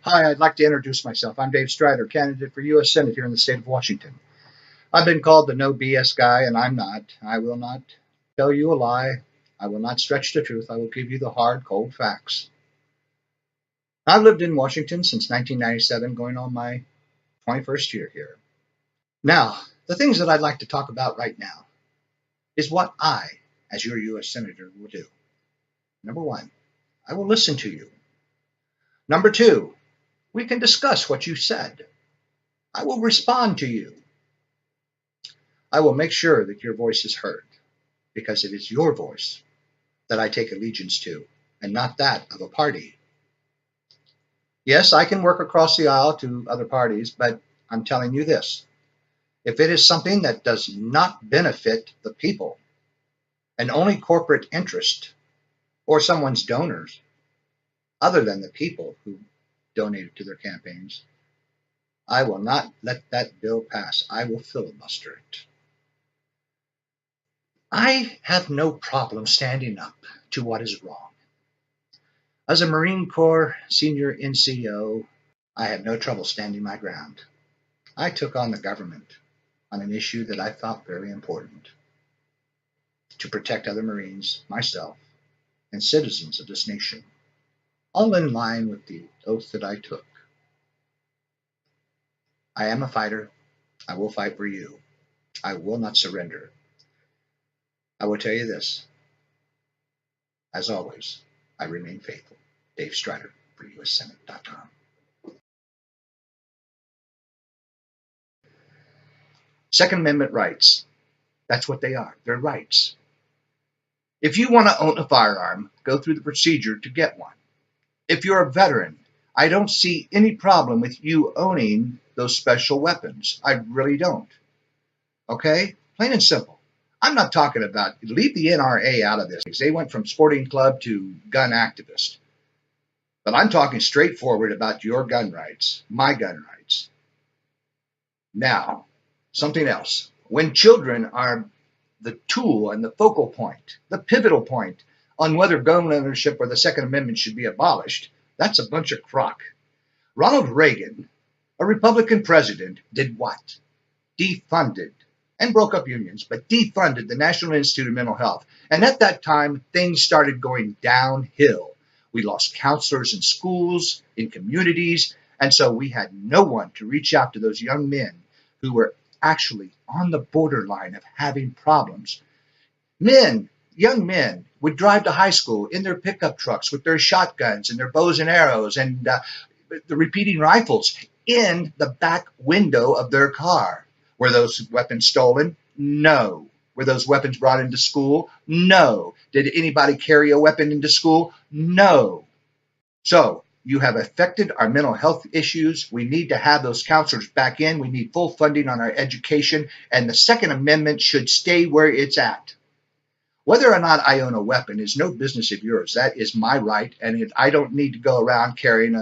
Hi, I'd like to introduce myself. I'm Dave Strider, candidate for U.S. Senate here in the state of Washington. I've been called the no BS guy, and I'm not. I will not tell you a lie. I will not stretch the truth. I will give you the hard, cold facts. I've lived in Washington since 1997, going on my 21st year here. Now, the things that I'd like to talk about right now is what I, as your U.S. Senator, will do. Number one, I will listen to you. Number two, we can discuss what you said. I will respond to you. I will make sure that your voice is heard, because it is your voice that I take allegiance to, and not that of a party. Yes, I can work across the aisle to other parties, but I'm telling you this. If it is something that does not benefit the people, and only corporate interest, or someone's donors, other than the people who donated to their campaigns, I will not let that bill pass. I will filibuster it. I have no problem standing up to what is wrong. As a Marine Corps senior NCO, I had no trouble standing my ground. I took on the government on an issue that I thought very important: to protect other Marines, myself, and citizens of this nation, all in line with the oath that I took. I am a fighter. I will fight for you. I will not surrender. I will tell you this. As always, I remain faithful. Dave Strider for USSenate.com. Second Amendment rights. That's what they are. They're rights. If you want to own a firearm, go through the procedure to get one. If you're a veteran, I don't see any problem with you owning those special weapons. I really don't. Okay? Plain and simple. I'm not talking about, leave the NRA out of this. They went from sporting club to gun activist. But I'm talking straightforward about your gun rights, my gun rights. Now, something else. When children are the tool and the focal point, the pivotal point on whether gun ownership or the Second Amendment should be abolished, that's a bunch of crock. Ronald Reagan, a Republican president, did what? Defunded, and broke up unions, but defunded the National Institute of Mental Health. And at that time, things started going downhill. We lost counselors in schools, in communities, and so we had no one to reach out to those young men who were actually on the borderline of having problems. Young men would drive to high school in their pickup trucks with their shotguns and their bows and arrows and the repeating rifles in the back window of their car. Were those weapons stolen? No. Were those weapons brought into school? No. Did anybody carry a weapon into school? No. So you have affected our mental health issues. We need to have those counselors back in. We need full funding on our education, and the Second Amendment should stay where it's at. Whether or not I own a weapon is no business of yours. That is my right, and I don't need to go around carrying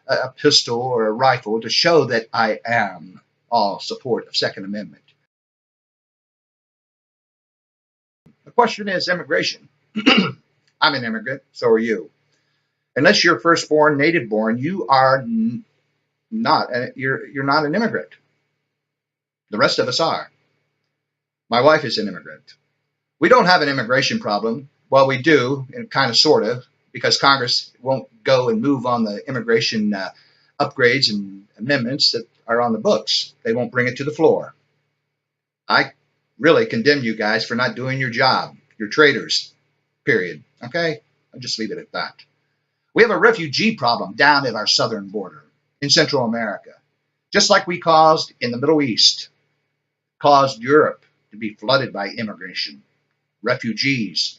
a pistol or a rifle to show that I am all support of Second Amendment. The question is immigration. I'm an immigrant, so are you. Unless you're firstborn, native born, you are not. You're not an immigrant. The rest of us are. My wife is an immigrant. We don't have an immigration problem. Well, we do, and kind of, sort of, because Congress won't go and move on the immigration upgrades and amendments that are on the books. They won't bring it to the floor. I really condemn you guys for not doing your job. You're traitors, period. Okay? I'll just leave it at that. We have a refugee problem down at our southern border in Central America, just like we caused in the Middle East, caused Europe to be flooded by immigration, refugees.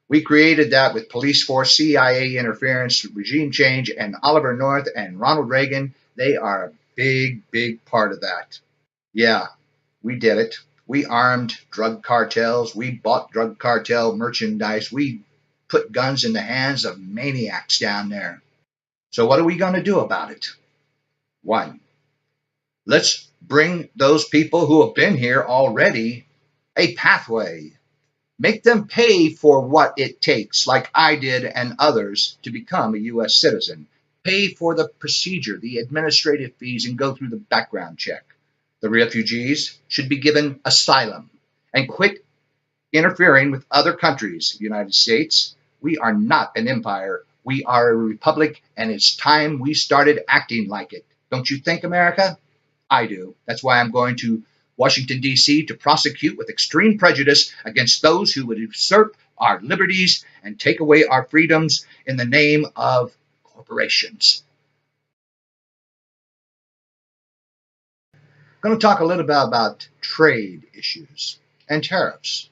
We created that with police force, CIA interference, regime change, and Oliver North and Ronald Reagan. They are a big, big part of that. Yeah, we did it. We armed drug cartels. We bought drug cartel merchandise. We put guns in the hands of maniacs down there. So what are we going to do about it? One, let's bring those people who have been here already a pathway. Make them pay for what it takes, like I did and others, to become a U.S. citizen. pay for the procedure, the administrative fees, and go through the background check. The refugees should be given asylum and quit interfering with other countries. United States, we are not an empire. We are a republic, and it's time we started acting like it. Don't you think, America? I do. That's why I'm going to Washington, D.C. to prosecute with extreme prejudice against those who would usurp our liberties and take away our freedoms in the name of corporations. I'm going to talk a little bit about trade issues and tariffs.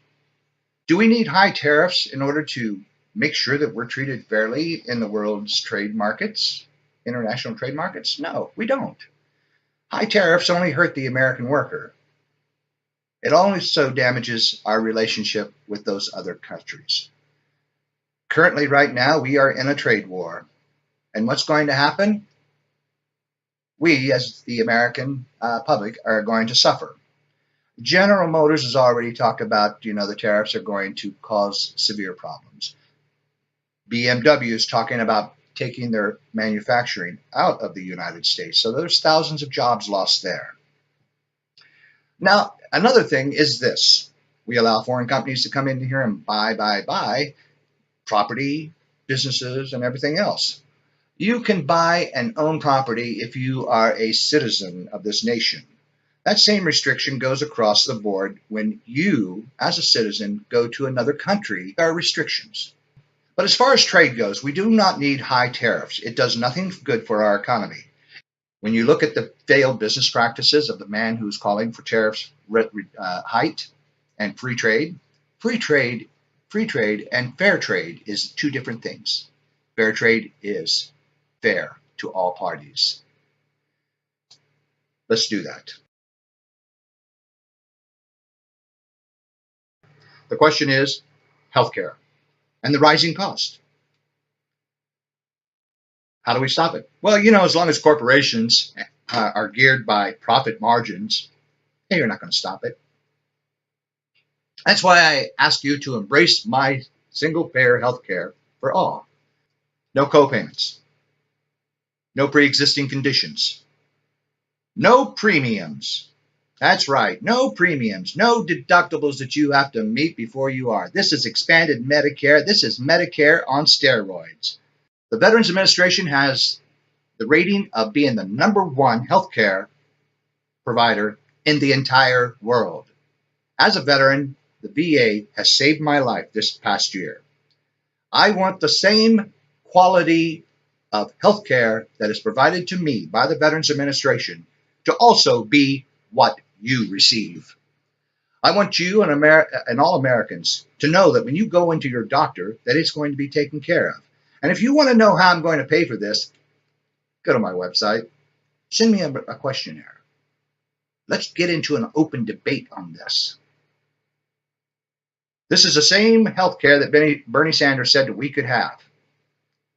Do we need high tariffs in order to make sure that we're treated fairly in the world's trade markets, international trade markets? No, we don't. High tariffs only hurt the American worker. It also damages our relationship with those other countries. Currently, right now, we are in a trade war. And what's going to happen? We, as the American public, are going to suffer. General Motors has already talked about, the tariffs are going to cause severe problems. BMW is talking about taking their manufacturing out of the United States. So there's thousands of jobs lost there. Now, another thing is this. We allow foreign companies to come in here and buy property, businesses, and everything else. You can buy and own property if you are a citizen of this nation. That same restriction goes across the board when you, as a citizen, go to another country. There are restrictions. But as far as trade goes, we do not need high tariffs. It does nothing good for our economy. When you look at the failed business practices of the man who's calling for tariffs height and free trade and fair trade is two different things. Fair trade is fair to all parties. Let's do that. The question is healthcare and the rising cost. How do we stop it? Well, as long as corporations are geared by profit margins, you're not going to stop it. That's why I ask you to embrace my single-payer healthcare for all. No co-payments. No pre-existing conditions. No premiums. That's right, no premiums, no deductibles that you have to meet before you are. This is expanded Medicare. This is Medicare on steroids. The Veterans Administration has the rating of being the #1 healthcare provider in the entire world. As a veteran, the VA has saved my life this past year. I want the same quality of healthcare that is provided to me by the Veterans Administration to also be what you receive. I want you and all Americans to know that when you go into your doctor, that it's going to be taken care of. And if you want to know how I'm going to pay for this, go to my website, send me a questionnaire. Let's get into an open debate on this. This is the same health care that Bernie Sanders said that we could have.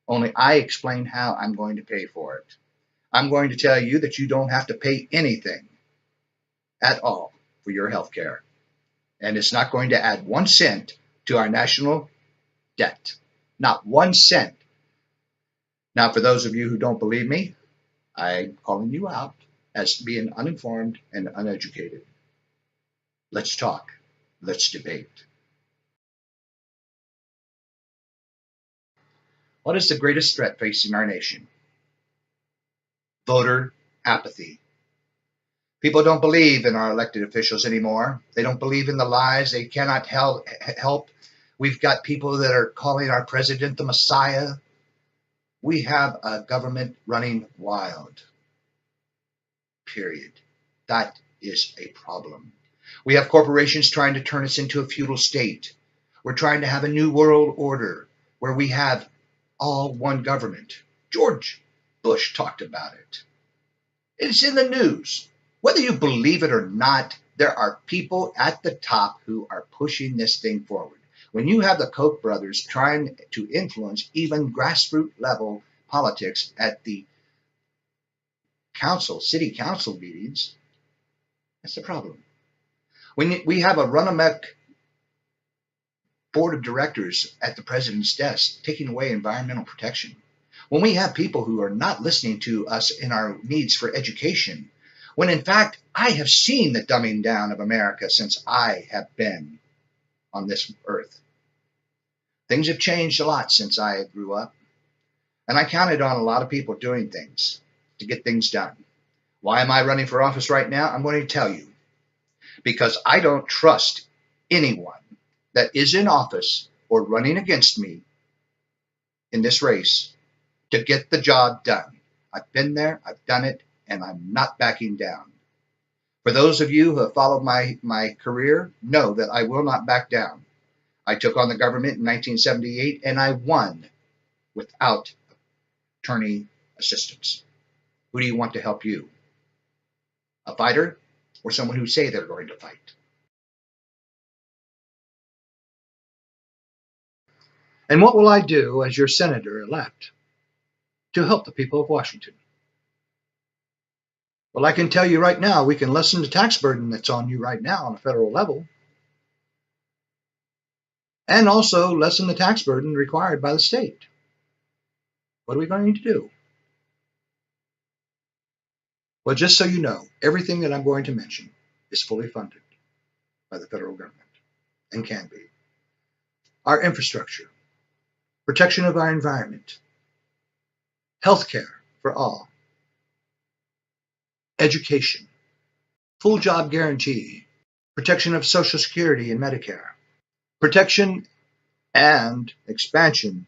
Only I explain how I'm going to pay for it. I'm going to tell you that you don't have to pay anything at all for your health care. And it's not going to add 1 cent to our national debt. Not 1 cent. Now, for those of you who don't believe me, I'm calling you out as being uninformed and uneducated. Let's talk. Let's debate. What is the greatest threat facing our nation? Voter apathy. People don't believe in our elected officials anymore. They don't believe in the lies. They cannot help. We've got people that are calling our president the Messiah. We have a government running wild. Period. That is a problem. We have corporations trying to turn us into a feudal state. We're trying to have a new world order where we have all one government. George Bush talked about it. It's in the news. Whether you believe it or not, there are people at the top who are pushing this thing forward. When you have the Koch brothers trying to influence even grassroots level politics at the city council meetings, that's the problem. When we have a run-amok board of directors at the president's desk taking away environmental protection. when we have people who are not listening to us in our needs for education, when in fact I have seen the dumbing down of America since I have been on this earth. Things have changed a lot since I grew up, and I counted on a lot of people doing things to get things done. Why am I running for office right now? I'm going to tell you. Because I don't trust anyone that is in office or running against me in this race to get the job done. I've been there, I've done it, and I'm not backing down. For those of you who have followed my career, know that I will not back down. I took on the government in 1978 and I won without attorney assistance. Who do you want to help you? A fighter or someone who say they're going to fight? And what will I do as your senator-elect to help the people of Washington? Well, I can tell you right now, we can lessen the tax burden that's on you right now on a federal level, and also lessen the tax burden required by the state. What are we going to do? Well, just so you know, everything that I'm going to mention is fully funded by the federal government and can be. Our infrastructure, protection of our environment, health care for all, education, full job guarantee, protection of Social Security and Medicare, protection and expansion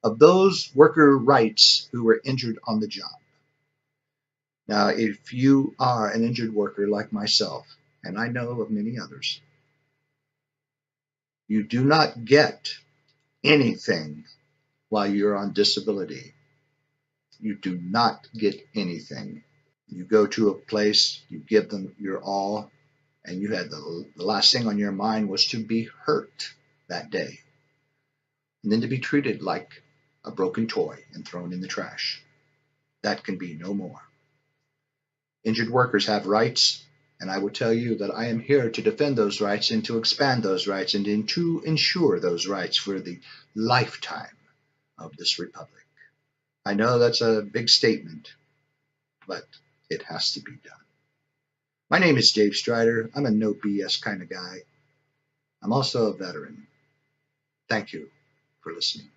of those worker rights who were injured on the job. Now, if you are an injured worker like myself, and I know of many others, you do not get anything while you're on disability. You do not get anything. You go to a place, you give them your all, and you had the last thing on your mind was to be hurt that day, and then to be treated like a broken toy and thrown in the trash. That can be no more. Injured workers have rights, and I will tell you that I am here to defend those rights and to expand those rights and to ensure those rights for the lifetime of this republic. I know that's a big statement, but it has to be done. My name is Dave Strider. I'm a no BS kind of guy. I'm also a veteran. Thank you for listening.